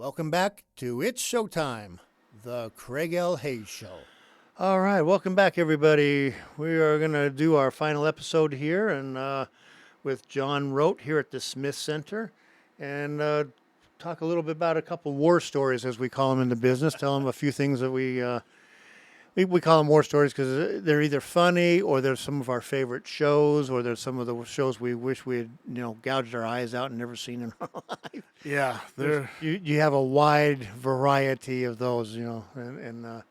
Welcome back to It's Showtime, the Craig L. Hayes Show. All right, welcome back, everybody. We are going to do our final episode here, and with John Rote here at the Smith Center, and talk a little bit about a couple war stories, as we call them in the business. Tell them a few things that we call them war stories because they're either funny or they're some of our favorite shows or they're some of the shows we wish we had, gouged our eyes out and never seen in our life. Yeah, You have a wide variety of those, and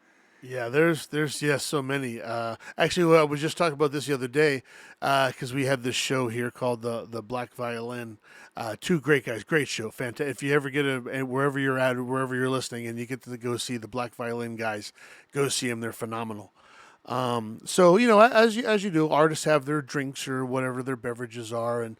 there's so many. Actually, well, I was just talking about this the other day because we had this show here called the Black Violin. Two great guys, great show, fantastic. If you ever get wherever you're at, wherever you're listening, and you get to go see the Black Violin guys, go see them. They're phenomenal. So as you do, artists have their drinks or whatever their beverages are, and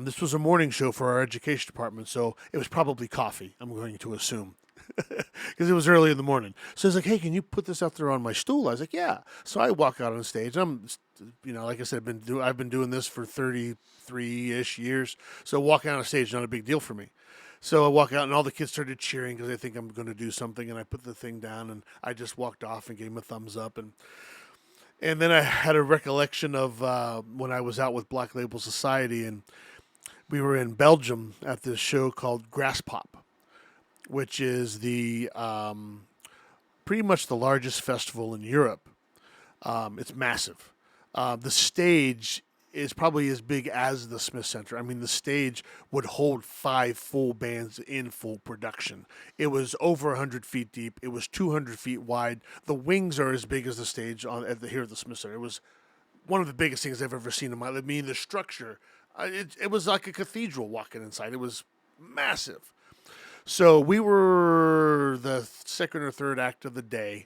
this was a morning show for our education department, so it was probably coffee. I'm going to assume. Because it was early in the morning. So he's like, "Hey, can you put this out there on my stool?" I was like, "Yeah." So I walk out on stage. Like I said, I've been doing this for 33-ish years. So walking out on stage is not a big deal for me. So I walk out, and all the kids started cheering because they think I'm going to do something. And I put the thing down, and I just walked off and gave them a thumbs up. And then I had a recollection of when I was out with Black Label Society, and we were in Belgium at this show called Grass Pop, which is the pretty much the largest festival in Europe. It's massive. The stage is probably as big as the Smith Center. I mean, the stage would hold 5 full bands in full production. It was over 100 feet deep. It was 200 feet wide. The wings are as big as the stage here at the Smith Center. It was one of the biggest things I've ever seen in my life. I mean, the structure, it was like a cathedral walking inside. It was massive. So we were the second or third act of the day.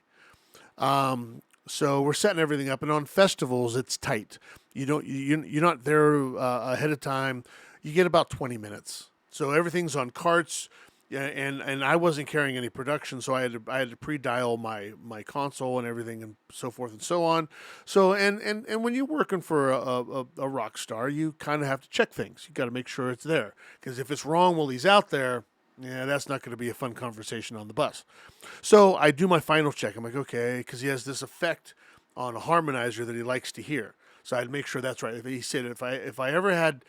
So we're setting everything up, and on festivals it's tight. You're not there ahead of time. You get about 20 minutes. So everything's on carts, yeah, and I wasn't carrying any production, so I had to pre-dial my console and everything and so forth and so on. So and when you're working for a rock star, you kind of have to check things. You got to make sure it's there because if it's wrong while he's out there. Yeah, that's not going to be a fun conversation on the bus. So I do my final check. I'm like, okay, because he has this effect on a harmonizer that he likes to hear. So I'd make sure that's right. He said if I ever had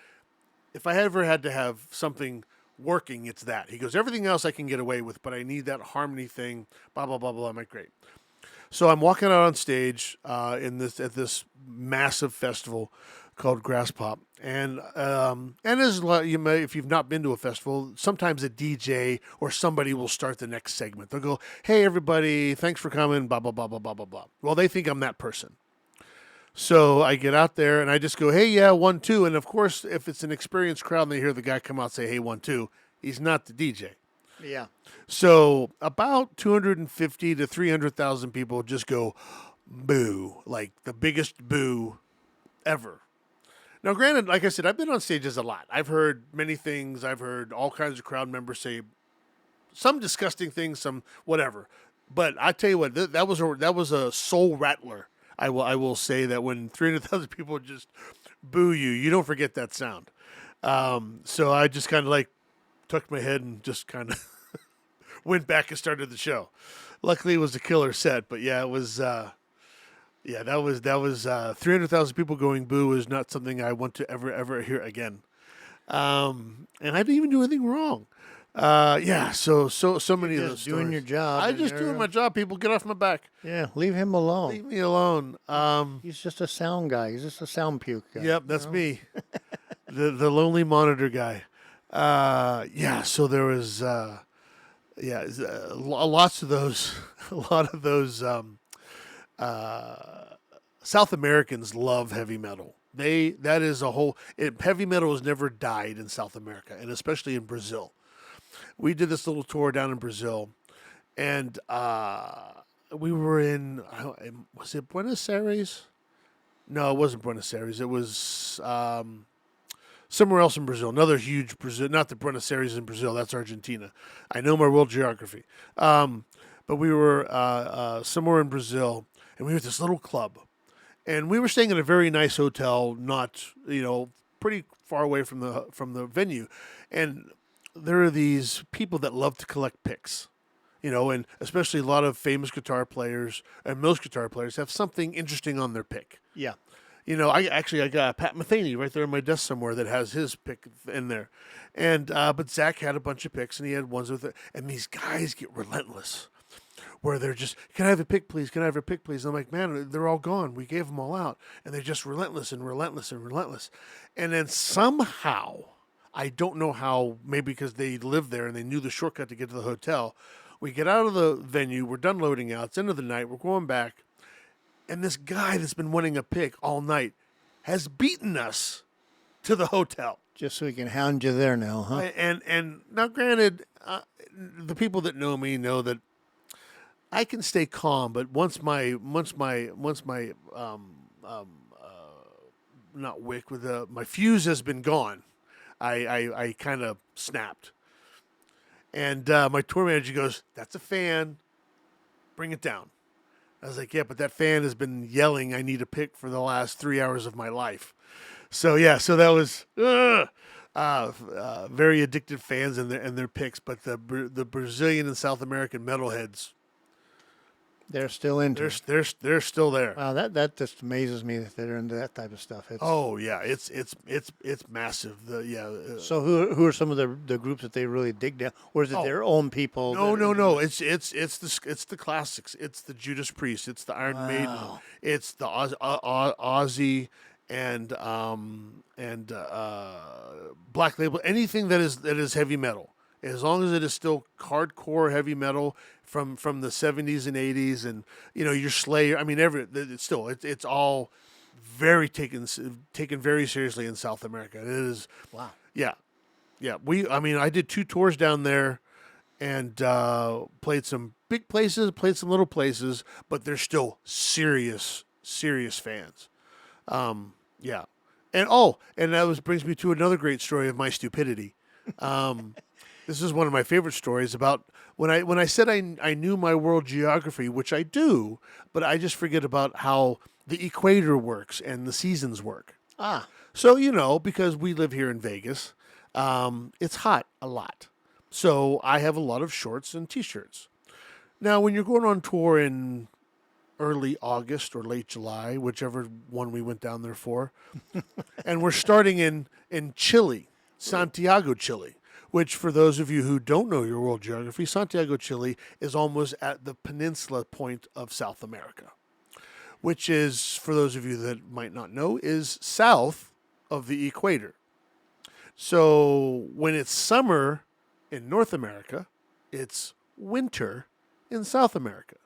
to have something working, it's that. He goes, everything else I can get away with, but I need that harmony thing. Blah blah blah blah. I'm like, great. So I'm walking out on stage at this massive festival called Grass Pop, and as if you've not been to a festival, sometimes a DJ or somebody will start the next segment. They'll go, "Hey everybody, thanks for coming." Blah blah blah blah blah blah blah. Well, they think I'm that person. So I get out there and I just go, "Hey, yeah, 1 2," and of course, if it's an experienced crowd and they hear the guy come out say, "Hey, 1 2," he's not the DJ. yeah. So about 250 to 300,000 people just go boo, like the biggest boo ever. Now, granted, like I said, I've been on stages a lot. I've heard many things. I've heard all kinds of crowd members say some disgusting things, some whatever. But I tell you what, that was a soul rattler. I will say that when 300,000 people just boo you, you don't forget that sound. So I just kind of like tucked my head and just kind of went back and started the show. Luckily, it was a killer set, but yeah, it was. That was 300,000 people going boo is not something I want to ever hear again. And I didn't even do anything wrong. So many of those Just doing stories. your job. I and just doing my job. People get off my back. Yeah, leave him alone. Leave me alone. He's just a sound guy. He's just a sound puke guy. Yep, that's me. the lonely monitor guy. So there was lots of those. A lot of those. South Americans love heavy metal. Heavy metal has never died in South America, and especially in Brazil. We did this little tour down in Brazil, and we were in was it Buenos Aires? No, it wasn't Buenos Aires. It was somewhere else in Brazil. Another huge Brazil, not the Buenos Aires in Brazil. That's Argentina. I know my world geography. But we were somewhere in Brazil, and we were at this little club, and we were staying in a very nice hotel, not pretty far away from the venue, and there are these people that love to collect picks, and especially a lot of famous guitar players and most guitar players have something interesting on their pick. Yeah. I got Pat Metheny right there on my desk somewhere that has his pick in there, and but Zach had a bunch of picks and he had ones with it, and these guys get relentless, where they're just, can I have a pick, please? Can I have a pick, please? And I'm like, man, they're all gone. We gave them all out, and they're just relentless and relentless and relentless, and then somehow, I don't know how, maybe because they lived there and they knew the shortcut to get to the hotel. We get out of the venue, we're done loading out. It's end of the night, we're going back. And this guy that's been wanting a pick all night has beaten us to the hotel. Just so we can hound you there now, huh? And now, granted, the people that know me know that I can stay calm, but once my not wick with my fuse has been gone, I kind of snapped. And my tour manager goes, "That's a fan. Bring it down." I was like, yeah, but that fan has been yelling, "I need a pick" for the last 3 hours of my life. So yeah, so that was very addicted fans and their picks. But the Brazilian and South American metalheads, they're still into it. they're still there. Wow, that just amazes me that they're into that type of stuff. Oh yeah, it's massive. So who are some of the groups that they really dig down, or is it their own people? No. It's the classics. It's the Judas Priest. It's the Iron Maiden. It's the Ozzy and Black Label. Anything that is heavy metal. As long as it is still hardcore heavy metal from the 70s and 80s, and your Slayer. I mean, it's all very taken very seriously in South America. It is. Wow. Yeah. I did 2 tours down there, and played some big places, played some little places, but they're still serious fans. Yeah, and that brings me to another great story of my stupidity. This is one of my favorite stories about when I said I knew my world geography, which I do, but I just forget about how the equator works and the seasons work. So, because we live here in Vegas, it's hot a lot. So I have a lot of shorts and T-shirts. Now, when you're going on tour in early August or late July, whichever one we went down there for, and we're starting in Chile, Santiago, Chile, which for those of you who don't know your world geography, Santiago, Chile is almost at the peninsula point of South America, which is, for those of you that might not know, is south of the equator. So when it's summer in North America, it's winter in South America.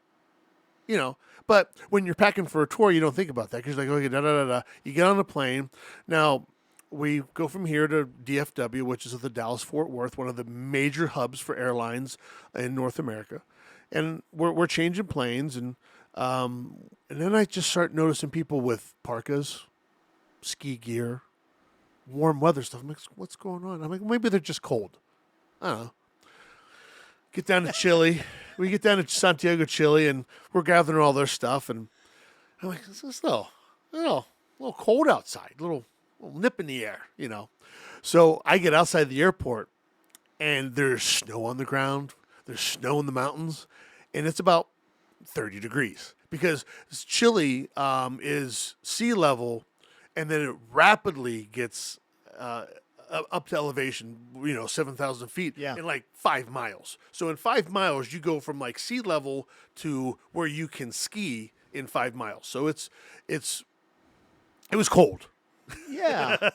But when you're packing for a tour, you don't think about that because you're like, okay, da-da-da-da. You get on a plane. Now, we go from here to DFW, which is at the Dallas-Fort Worth, one of the major hubs for airlines in North America. And we're changing planes, and then I just start noticing people with parkas, ski gear, warm weather stuff. I'm like, what's going on? I'm like, maybe they're just cold. I don't know. Get down to Chile. We get down to Santiago, Chile, and we're gathering all their stuff. And I'm like, it's a little cold outside, a little nip in the air, So I get outside the airport, and there's snow on the ground. There's snow in the mountains, and it's about 30 degrees because Chile is sea level, and then it rapidly gets up to elevation, 7,000 feet in like 5 miles. So in 5 miles, you go from like sea level to where you can ski in 5 miles. So it was cold. Yeah.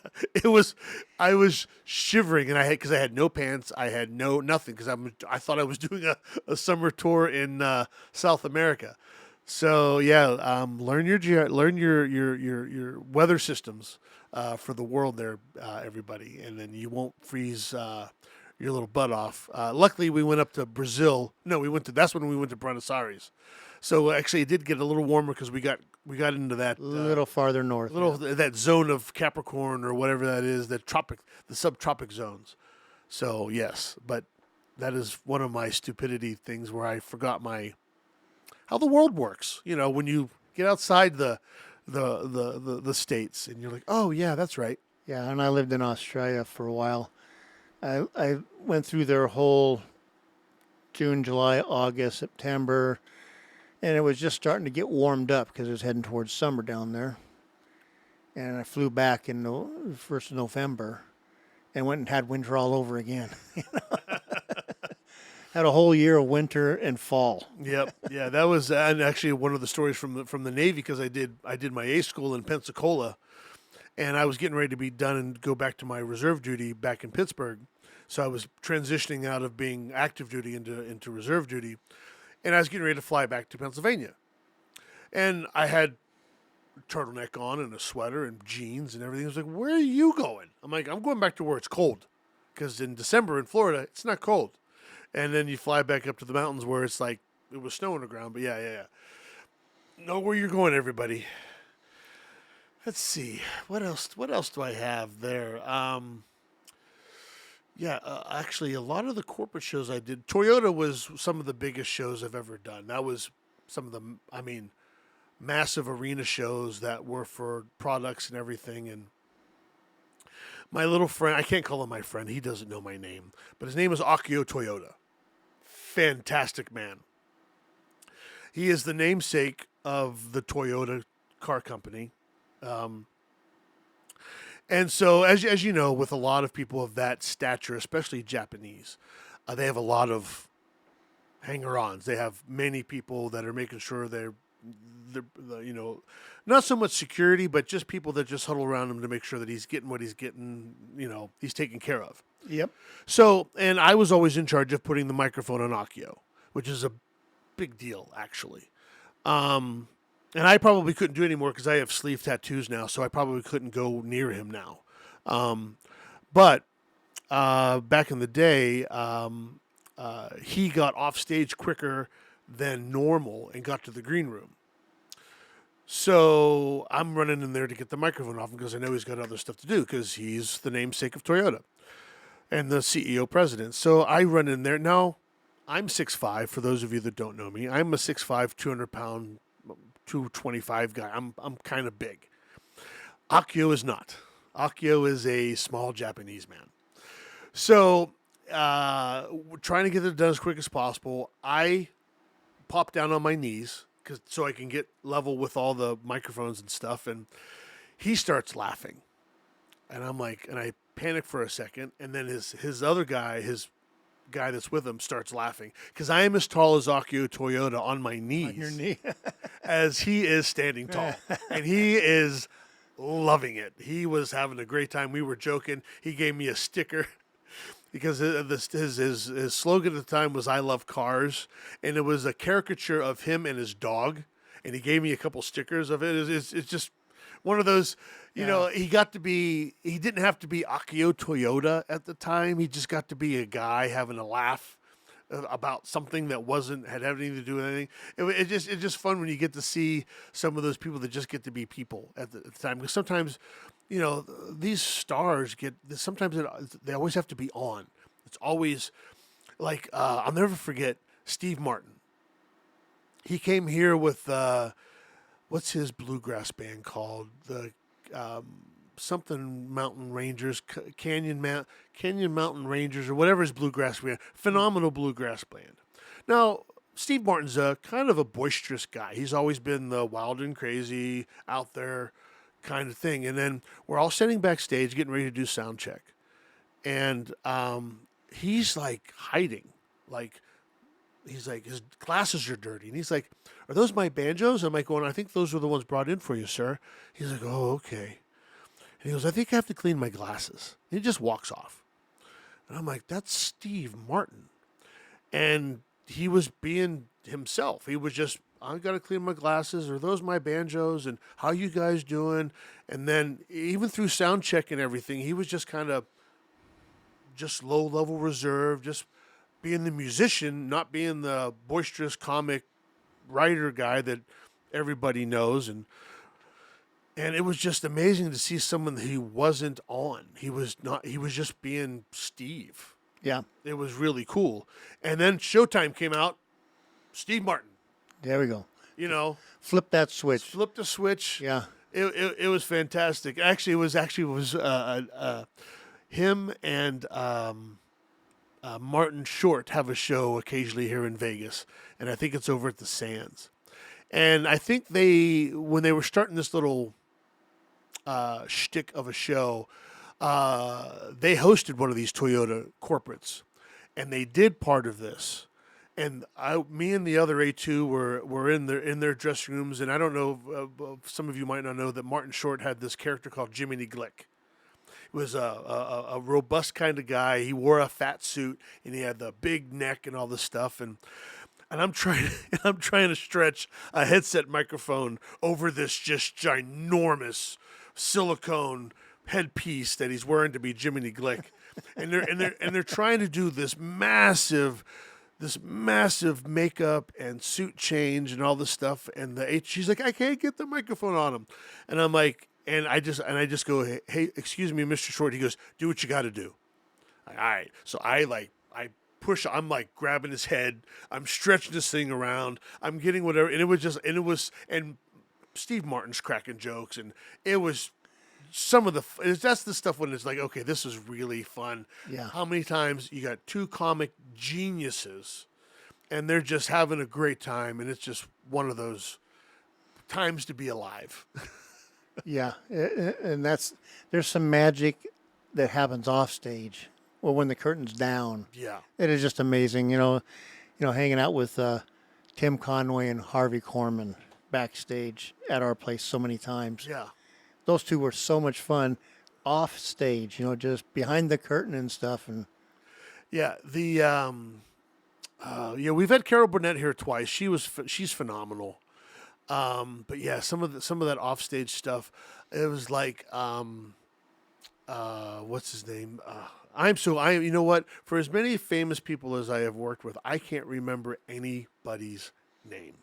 I was shivering, and because I had no pants, I had nothing because I thought I was doing a summer tour in South America. So yeah, learn your weather systems for the world there, everybody, and then you won't freeze your little butt off. Luckily, we went up to Brazil. No, that's when we went to Buenos Aires. So actually, it did get a little warmer because we got into that little farther north, that zone of Capricorn or whatever that is, the subtropic zones. So yes, but that is one of my stupidity things where I forgot how the world works. When you get outside the states and you're like, oh yeah, that's right. Yeah, and I lived in Australia for a while, I went through their whole June, July, August, September, and it was just starting to get warmed up because it was heading towards summer down there. And I flew back in the 1st of November and went and had winter all over again. Had a whole year of winter and fall. Yep. Yeah, that was and actually one of the stories from the Navy, because I did my A school in Pensacola, and I was getting ready to be done and go back to my reserve duty back in Pittsburgh. So I was transitioning out of being active duty into reserve duty, and I was getting ready to fly back to Pennsylvania. And I had a turtleneck on and a sweater and jeans and everything. I was like, "Where are you going?" I'm like, "I'm going back to where it's cold, because in December in Florida it's not cold." And then you fly back up to the mountains where it's like it was snow on the ground. But yeah. Know where you're going, everybody. Let's see. What else do I have there? Actually, a lot of the corporate shows I did. Toyota was some of the biggest shows I've ever done. That was some of the, massive arena shows that were for products and everything. And my little friend, I can't call him my friend. He doesn't know my name, but his name is Akio Toyota. Fantastic man. He is the namesake of the Toyota car company. And so, as you know, with a lot of people of that stature, especially Japanese, they have a lot of hanger-ons. They have many people that are making sure they're not so much security, but just people that just huddle around him to make sure that he's getting what he's getting, he's taken care of. Yep. So, and I was always in charge of putting the microphone on Akio, which is a big deal, actually. And I probably couldn't do any more because I have sleeve tattoos now, so I probably couldn't go near him now. But back in the day, he got off stage quicker than normal and got to the green room. So I'm running in there to get the microphone off him because I know he's got other stuff to do because he's the namesake of Toyota and the CEO president. So I run in there. Now, I'm 6'5", for those of you that don't know me. I'm a 6'5", 200-pound, 225 guy. I'm kind of big. Akio is not. Akio is a small Japanese man. So trying to get it done as quick as possible, I pop down on my knees so I can get level with all the microphones and stuff, and he starts laughing. And I'm like, and I panic for a second, and then his other guy, his guy that's with him, starts laughing because I am as tall as Akio Toyota on my knees, On your knee. as he is standing tall, and he is loving it. He was having a great time. We were joking. He gave me a sticker because his slogan at the time was "I love cars," and it was a caricature of him and his dog, and he gave me a couple stickers of it. It's just one of those. He didn't have to be Akio Toyota at the time. He just got to be a guy having a laugh about something that had anything to do with anything. It's just fun when you get to see some of those people that just get to be people at the time. Because sometimes, these stars they always have to be on. It's always like, I'll never forget Steve Martin. He came here with, what's his bluegrass band called? The something Mountain Rangers, Canyon Mountain Rangers, or whatever his bluegrass band. Phenomenal bluegrass band. Now, Steve Martin's a kind of a boisterous guy. He's always been the wild and crazy, out there kind of thing. And then we're all sitting backstage getting ready to do sound check. And he's like hiding. He's like, his glasses are dirty. And he's like, "Are those my banjos?" I'm like going, "I think those were the ones brought in for you, sir." He's like, "Oh, okay." And he goes, "I think I have to clean my glasses." And he just walks off. And I'm like, "That's Steve Martin." And he was being himself. He was just, "I got to clean my glasses. Are those my banjos? And how you guys doing?" And then even through sound check and everything, he was just kind of just low-level reserve, just being the musician, not being the boisterous comic writer guy that everybody knows. And it was just amazing to see someone that he wasn't on. He was just being Steve. Yeah. It was really cool. And then Showtime came out, Steve Martin. There we go. Flip the switch. Yeah. It was fantastic. Actually, him and Martin Short have a show occasionally here in Vegas, and I think it's over at the Sands. And I think when they were starting this little shtick of a show, they hosted one of these Toyota corporates, and they did part of this. And me and the other A2 were in their dressing rooms, and I don't know, some of you might not know that Martin Short had this character called Jiminy Glick. He was a robust kind of guy. He wore a fat suit, and he had the big neck and all this stuff, and I'm trying to stretch a headset microphone over this just ginormous silicone headpiece that he's wearing to be Jiminy Glick, and they're trying to do this massive makeup and suit change and all this stuff. And she's like, I can't get the microphone on him, and I'm like, and I just go, hey, excuse me, Mr. Short. He goes, do what you got to do. All right, so I push. I'm like grabbing his head. I'm stretching this thing around. I'm getting whatever, and Steve Martin's cracking jokes, and it was that's the stuff when it's like, okay, this is really fun. Yeah. How many times you got two comic geniuses, and they're just having a great time, and it's just one of those times to be alive. Yeah, and there's some magic that happens off stage, or when the curtain's down. Yeah. It is just amazing, hanging out with Tim Conway and Harvey Korman backstage at our place so many times. Yeah. Those two were so much fun off stage, just behind the curtain and stuff. And yeah, we've had Carol Burnett here twice. She's phenomenal. But yeah, some of that offstage stuff, it was like, what's his name? You know what? For as many famous people as I have worked with, I can't remember anybody's name.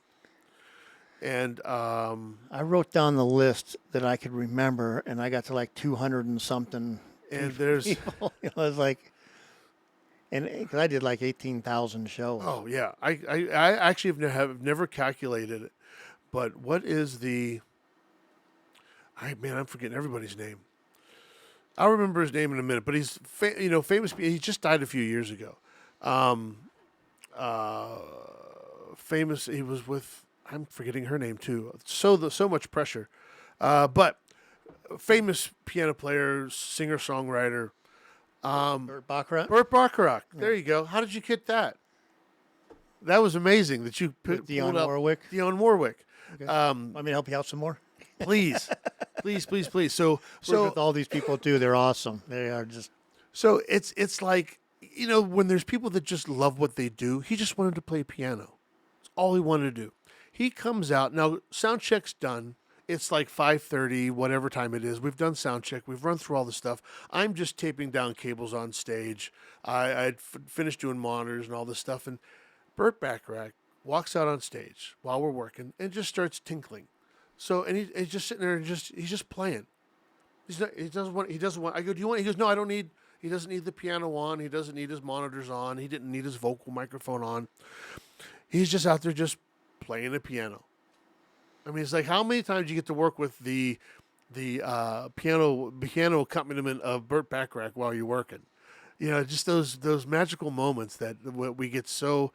And I wrote down the list that I could remember, and I got to like 200 and something. And there's, people. It was like, and because I did like 18,000 shows. oh yeah, I actually have never calculated it, but what is I'm forgetting everybody's name. I'll remember his name in a minute, but he's famous. He just died a few years ago. Famous. He was with. I'm forgetting her name too. So much pressure, but famous piano player, singer, songwriter. Burt Bacharach. Burt Bacharach. There you go. How did you get that? That was amazing that you Dionne Warwick. Dionne Warwick. Okay. Want me to help you out some more? Please. So Work with all these people too. They're awesome. They are just. So it's like, when there's people that just love what they do. He just wanted to play piano. That's all he wanted to do. He comes out now. Sound check's done. It's like 5:30, whatever time it is. We've done sound check. We've run through all the stuff. I'm just taping down cables on stage. I'd finished doing monitors and all this stuff. And Burt Bacharach walks out on stage while we're working and just starts tinkling. So, and he's just sitting there and he's just playing. He doesn't want. I go, do you want? He goes, no, I don't need. He doesn't need the piano on. He doesn't need his monitors on. He didn't need his vocal microphone on. He's just out there just playing the piano. I mean, it's like, how many times you get to work with the piano accompaniment of Burt Bacharach while you're working? Just those magical moments that we get so.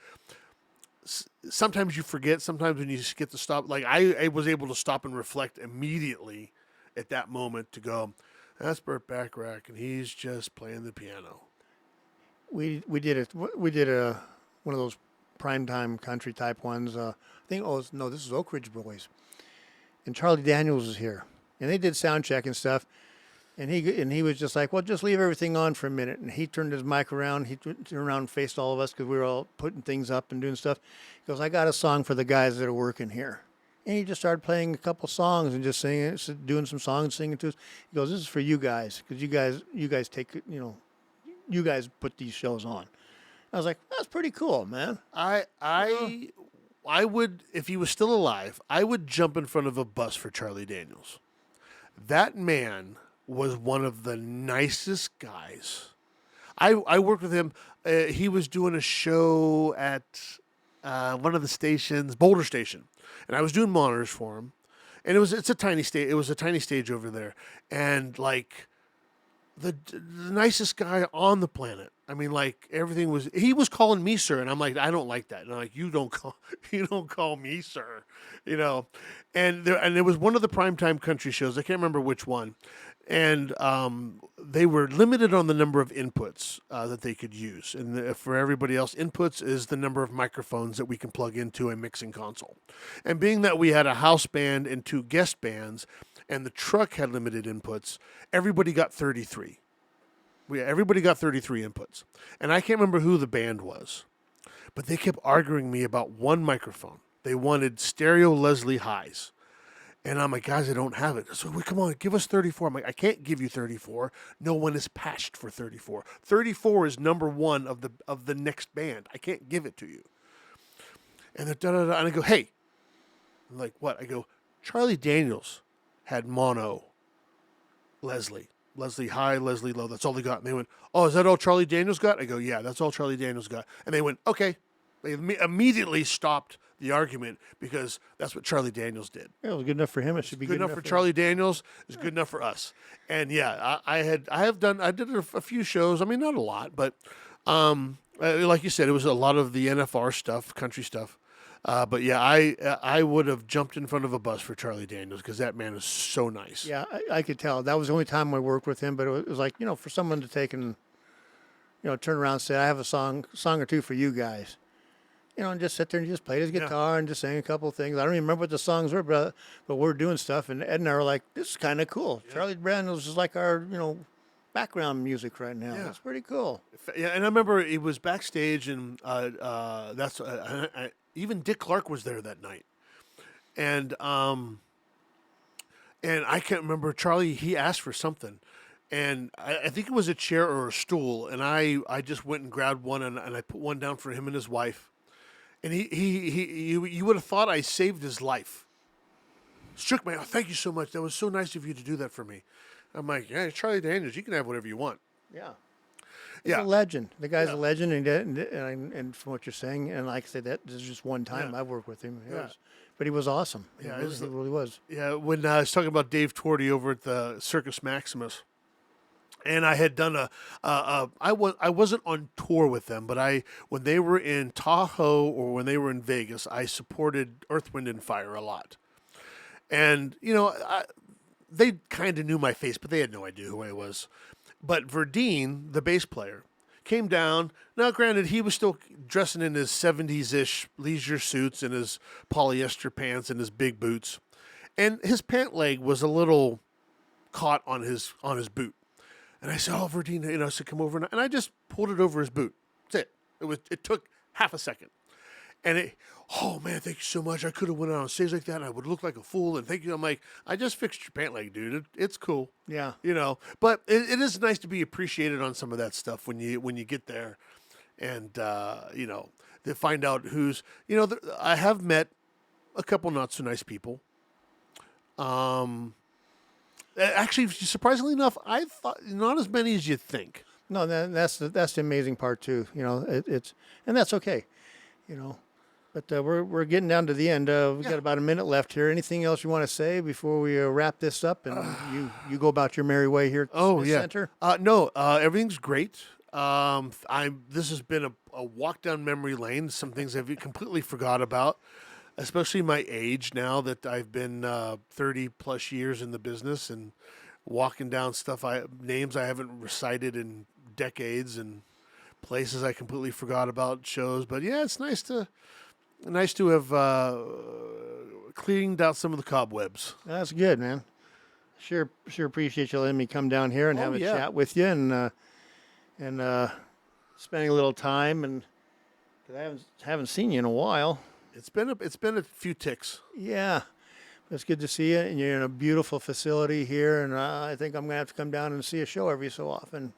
Sometimes you forget. Sometimes when you just get to stop, like I was able to stop and reflect immediately at that moment to go, that's Burt Bacharach, and he's just playing the piano. We did it. We did one of those primetime country type ones. I think. Oh no, this is Oak Ridge Boys, and Charlie Daniels was here, and they did sound check and stuff. And he was just like, well, just leave everything on for a minute. And he turned his mic around. He turned around and faced all of us because we were all putting things up and doing stuff. He goes, I got a song for the guys that are working here. And he just started playing a couple songs and just singing, doing some songs, singing to us. He goes, this is for you guys because you guys take, you guys put these shows on. I was like, that's pretty cool, man. I would, if he was still alive, I would jump in front of a bus for Charlie Daniels. That man was one of the nicest guys. I worked with him. He was doing a show at one of the stations, Boulder Station, and I was doing monitors for him. And it's a tiny stage. It was a tiny stage over there, and like the nicest guy on the planet. I mean, like everything was. He was calling me sir, and I'm like, I don't like that. And I'm like, you don't call me sir, you know. And there was one of the primetime country shows. I can't remember which one, and they were limited on the number of inputs that they could use. And for everybody else, inputs is the number of microphones that we can plug into a mixing console. And being that we had a house band and 2 guest bands, and the truck had limited inputs, everybody got 33. Everybody got 33 inputs. And I can't remember who the band was, but they kept arguing me about one microphone. They wanted stereo Leslie highs. And I'm like, guys, I don't have it. So, come on, give us 34. I'm like, I can't give you 34. No one is patched for 34. 34 is number 1 of the next band. I can't give it to you. And they're da-da-da. And I go, hey. I'm like, what? I go, Charlie Daniels had mono Leslie. Leslie high, Leslie low. That's all they got. And they went, oh, is that all Charlie Daniels got? I go, yeah, that's all Charlie Daniels got. And they went, okay. They immediately stopped the argument because that's what Charlie Daniels did. Yeah, it was good enough for him. It should be good enough for Charlie Daniels. It's good enough for us. And yeah, I did a few shows. I mean, not a lot, but like you said, it was a lot of the NFR stuff, country stuff. But yeah, I would have jumped in front of a bus for Charlie Daniels because that man is so nice. Yeah, I could tell. That was the only time I worked with him, but it was like, for someone to take and, turn around and say, I have a song or two for you guys. And just sit there and just play his guitar and just sing a couple of things. I don't even remember what the songs were, but we're doing stuff, and Ed and I were like, this is kind of cool. Yeah. Charlie Daniels is like our, background music right now. Yeah. It's pretty cool. Yeah, and I remember it was backstage, and even Dick Clark was there that night, and I can't remember. Charlie, he asked for something, and I think it was a chair or a stool, and I just went and grabbed one, and I put one down for him and his wife, and you would have thought I saved his life. Shook my hand. Oh, thank you so much. That was so nice of you to do that for me. I'm like, yeah, Charlie Daniels, you can have whatever you want. Yeah. He's a legend. The guy's a legend, and from what you're saying, and like I said, that this is just one time I've worked with him. But he was awesome. Yeah, he really was. Yeah, when I was talking about Dave Torty over at the Circus Maximus, and I had done I wasn't on tour with them, but when they were in Tahoe or when they were in Vegas, I supported Earth, Wind, and Fire a lot. And, they kind of knew my face, but they had no idea who I was. But Verdine, the bass player, came down. Now, granted, he was still dressing in his 70s-ish leisure suits and his polyester pants and his big boots. And his pant leg was a little caught on his boot. And I said, oh, Verdine, I said, come over. And I just pulled it over his boot. That's it. It took half a second. And oh man, thank you so much. I could have went out on stage like that and I would look like a fool. And thank you. I'm like, I just fixed your pant leg, dude. It's cool. Yeah. But it is nice to be appreciated on some of that stuff when you get there and, to find out who's, I have met a couple not so nice people. Actually, surprisingly enough, I thought not as many as you think. No, that's the amazing part too. It's and that's okay. But we're getting down to the end. We've got about a minute left here. Anything else you want to say before we wrap this up and you go about your merry way here at the Smith Center? No, everything's great. This has been a walk down memory lane. Some things I've completely forgot about, especially my age now that I've been 30 plus years in the business and walking down names I haven't recited in decades and places I completely forgot about, shows. But yeah, it's nice to have cleaned out some of the cobwebs. That's good, man. Sure appreciate you letting me come down here and have a chat with you and spending a little time. And 'cause I haven't seen you in a while. It's been a few ticks. Yeah, it's good to see you. And you're in a beautiful facility here. And I think I'm gonna have to come down and see a show every so often.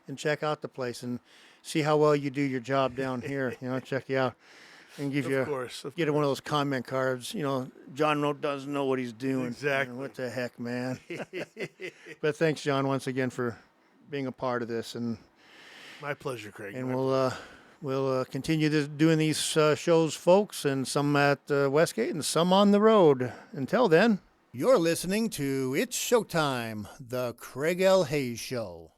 And check out the place and see how well you do your job down here. Check you out. And get one of those comment cards. John Rote doesn't know what he's doing. Exactly. What the heck, man? But thanks, John, once again for being a part of this. And my pleasure, Craig. And we'll continue doing these shows, folks, and some at Westgate and some on the road. Until then. You're listening to It's Showtime, the Craig L. Hayes Show.